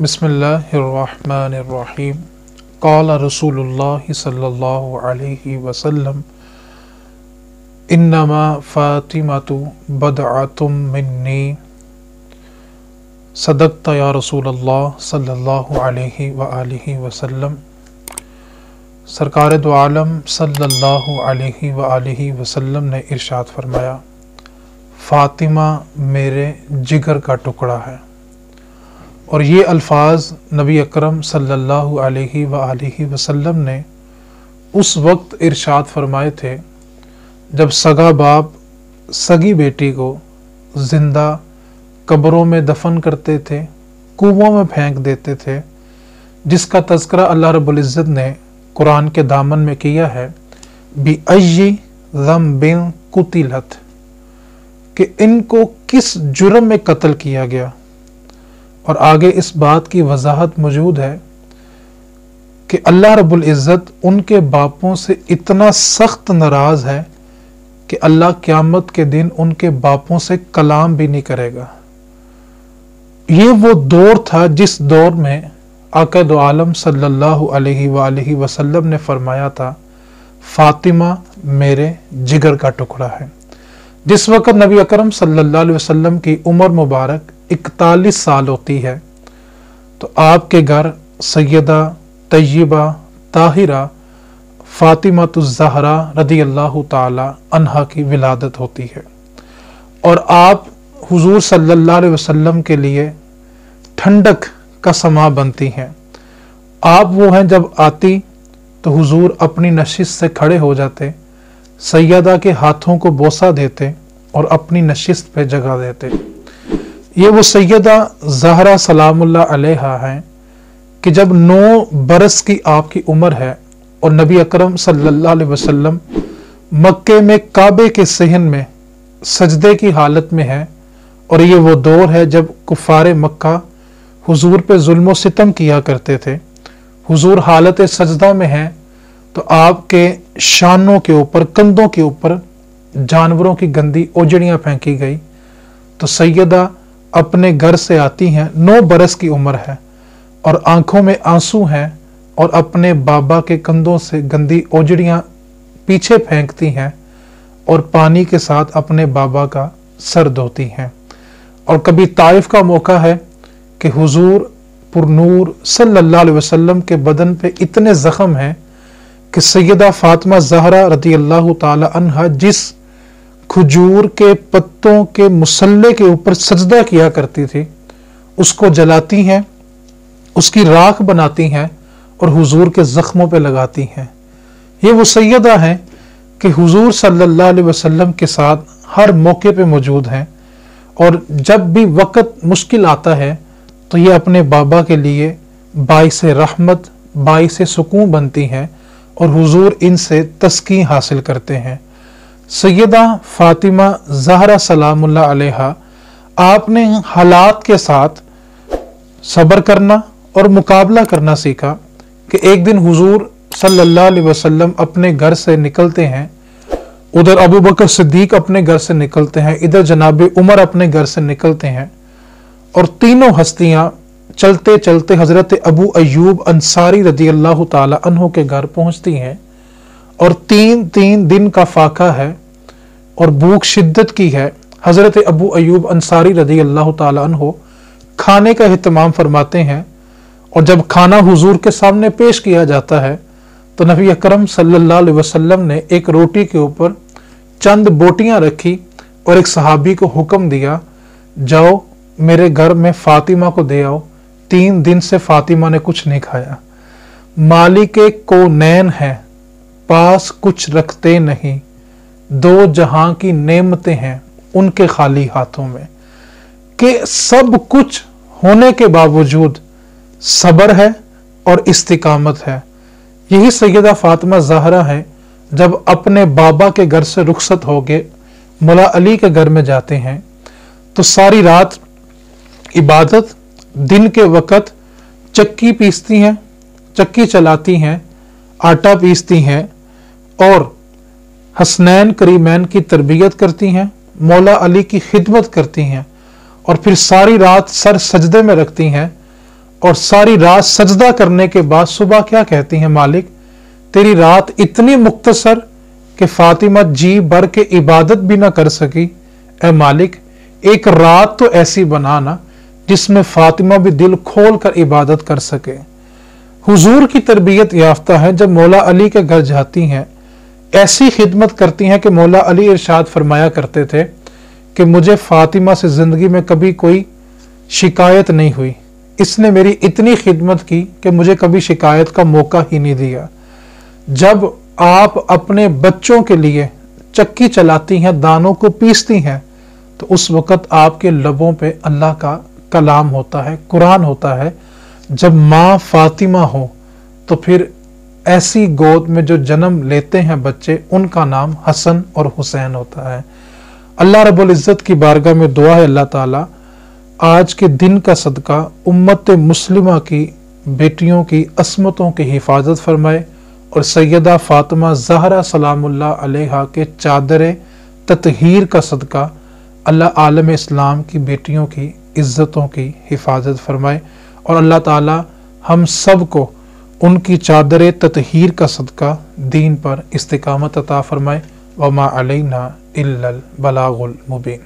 बिस्मिल्लाहिर्रहमानिर्रहीम। क़ाल रसूलुल्लाह सल्लल्लाहु अलैहि वसल्लम इन्नमा फ़ातिमतु बदअतुम मिन्नी सदक़्ता या रसूलल्लाह सल्लल्लाहु अलैहि व आलिहि वसल्लम। सरकार दो आलम सल्लल्लाहु अलैहि व आलिहि वसल्लम ने इरशाद फरमाया, फ़ातिमा मेरे जिगर का टुकड़ा है। और ये अल्फाज नबी अकरम सल्लल्लाहु अलैहि व आलिहि वसल्लम ने उस वक्त इरशाद फरमाए थे जब सगा बाप सगी बेटी को जिंदा कब्रों में दफन करते थे, कुओं में फेंक देते थे, जिसका तज़किरा अल्लाह रब्बुल इज़्ज़त ने कुरान के दामन में किया है, बिअय्यि ज़म्बिन कुतिलत, कि इनको किस जुर्म में कत्ल किया गया। और आगे इस बात की वजाहत मौजूद है कि अल्लाह रब्बुल इज़्ज़त उनके बापों से इतना सख्त नाराज़ है कि अल्लाह क़यामत के दिन उनके बापों से कलाम भी नहीं करेगा। ये वो दौर था जिस दौर में आका दो आलम सल्लल्लाहु अलैहि व आलिहि वसल्लम ने फरमाया था, फ़ातिमा मेरे जिगर का टुकड़ा है। जिस वक़्त नबी अकरम सल्लल्लाहु अलैहि वसल्लम की उम्र मुबारक 41 साल होती है तो आपके घर सैयदा तय्यबा ताहिरा फ़ातिमातुज़्ज़हरा रज़ियल्लाहु ताला अन्हा की विलादत होती है और आप हुजूर सल्लल्लाहु अलैहि वसल्लम के लिए ठंडक का समा बनती हैं। आप वो हैं जब आती तो हुजूर अपनी नशिस्त से खड़े हो जाते, सैयदा के हाथों को बोसा देते और अपनी नशिस्त पे जगह देते। ये वो सैयदा ज़हरा सलामुल्लाह अलैहा हैं कि जब 9 बरस की आपकी उम्र है और नबी अकरम सल्लल्लाहु अलैहि वसल्लम मक्के में काबे के सहन में सजदे की हालत में है और ये वो दौर है जब कुफारे मक्का हुजूर पे जुल्म सितम किया करते थे। हुजूर हालत सजदा में हैं तो आपके शानों के ऊपर, कंधों के ऊपर जानवरों की गंदी ओजड़ियां फेंकी गई तो सैयदा अपने घर से आती हैं, 9 बरस की उम्र है और आंखों में आंसू हैं और अपने बाबा के कंधों से गंदी ओजड़ियां पीछे फेंकती हैं और पानी के साथ अपने बाबा का सर धोती हैं। और कभी ताइफ का मौका है कि हुजूर पुरनूर सल्लल्लाहु अलैहि वसल्लम के बदन पे इतने जख्म हैं कि सैयदा फ़ातिमा ज़हरा रज़ियल्लाहु ताला अन्हा जिस खजूर के पत्तों के मुसल्ले के ऊपर सजदा किया करती थी उसको जलाती हैं, उसकी राख बनाती हैं और हुजूर के जख्मों पे लगाती हैं। ये वो सैयदा हैं कि हुजूर सल्लल्लाहु अलैहि वसल्लम के साथ हर मौके पे मौजूद हैं और जब भी वक़्त मुश्किल आता है तो ये अपने बाबा के लिए बाइसे रहमत, बाइसे सुकून बनती हैं और हुजूर इनसे तस्कीन हासिल करते हैं। सैयदा फ़ातिमा ज़हरा सलामुल्लाह अलैहा आपने हालात के साथ सब्र करना और मुकाबला करना सीखा कि एक दिन हुजूर सल्लल्लाहु अलैहि वसल्लम अपने घर से निकलते हैं, उधर अबू बकर सिद्दीक अपने घर से निकलते हैं, इधर जनाब उमर अपने घर से निकलते हैं और तीनों हस्तियां चलते चलते हजरत अबू अय्यूब अंसारी रज़ियल्लाहु ताला अन्हु के घर पहुंचती हैं और 3 दिन का फाका है और भूख शिद्दत की है। हजरत अबू अय्यूब अंसारी रज़ियल्लाहु ताला अन्हु खाने का एहतमाम फरमाते हैं और जब खाना हुजूर के सामने पेश किया जाता है तो नबी अकरम सल्लल्लाहु अलैहि वसल्लम ने एक रोटी के ऊपर चंद बोटियां रखी और एक सहाबी को हुक्म दिया, जाओ मेरे घर में फातिमा को दे आओ। 3 दिन से फातिमा ने कुछ नहीं खाया। मालिके को नैन है, पास कुछ रखते नहीं, 2 जहां की नेमतें हैं उनके खाली हाथों में। कि सब कुछ होने के बावजूद सब्र है और इस्तिकामत है। यही सैयदा फ़ातिमा ज़हरा है जब अपने बाबा के घर से रुखसत हो गए मौला अली के घर में जाते हैं तो सारी रात इबादत, दिन के वक़्त चक्की पीसती हैं, चक्की चलाती हैं, आटा पीसती हैं और हसनैन करीमैन की तरबियत करती हैं, मौला अली की खिदमत करती हैं और फिर सारी रात सर सजदे में रखती हैं और सारी रात सजदा करने के बाद सुबह क्या कहती हैं, मालिक तेरी रात इतनी मुख्तसर कि फातिमा जी भर के इबादत भी ना कर सकी। ए मालिक एक रात तो ऐसी बनाना जिसमें फातिमा भी दिल खोल कर इबादत कर सके। हुजूर की तरबियत याफ्ता है, जब मौला अली के घर जाती हैं ऐसी खिदमत करती हैं कि मौला अली इरशाद फरमाया करते थे कि मुझे फातिमा से जिंदगी में कभी कोई शिकायत नहीं हुई, इसने मेरी इतनी खिदमत की कि मुझे कभी शिकायत का मौका ही नहीं दिया। जब आप अपने बच्चों के लिए चक्की चलाती हैं, दानों को पीसती हैं, तो उस वक़्त आपके लबों पे अल्लाह का कलाम होता है, कुरान होता है। जब माँ फातिमा हो तो फिर ऐसी गोद में जो जन्म लेते हैं बच्चे, उनका नाम हसन और हुसैन होता है। अल्लाह रब्बुल इज़्ज़त की बारगाह में दुआ है, अल्लाह ताला आज के दिन का सदका उम्मत मुस्लिमा की बेटियों की अस्मतों की हिफाजत फरमाए और सैयदा फातिमा ज़हरा सलामुल्लाह अलैहा के चादर ततहीर का सदका अल्लाह आलम इस्लाम की बेटियों की इज़्ज़तों की हिफाजत फरमाए और अल्लाह ताला हम सब को उनकी चादर ततहीर का सदका दीन पर इस्तिकामत अता फरमाए। वमा अलैना इल्लल बलागुल मुबीन।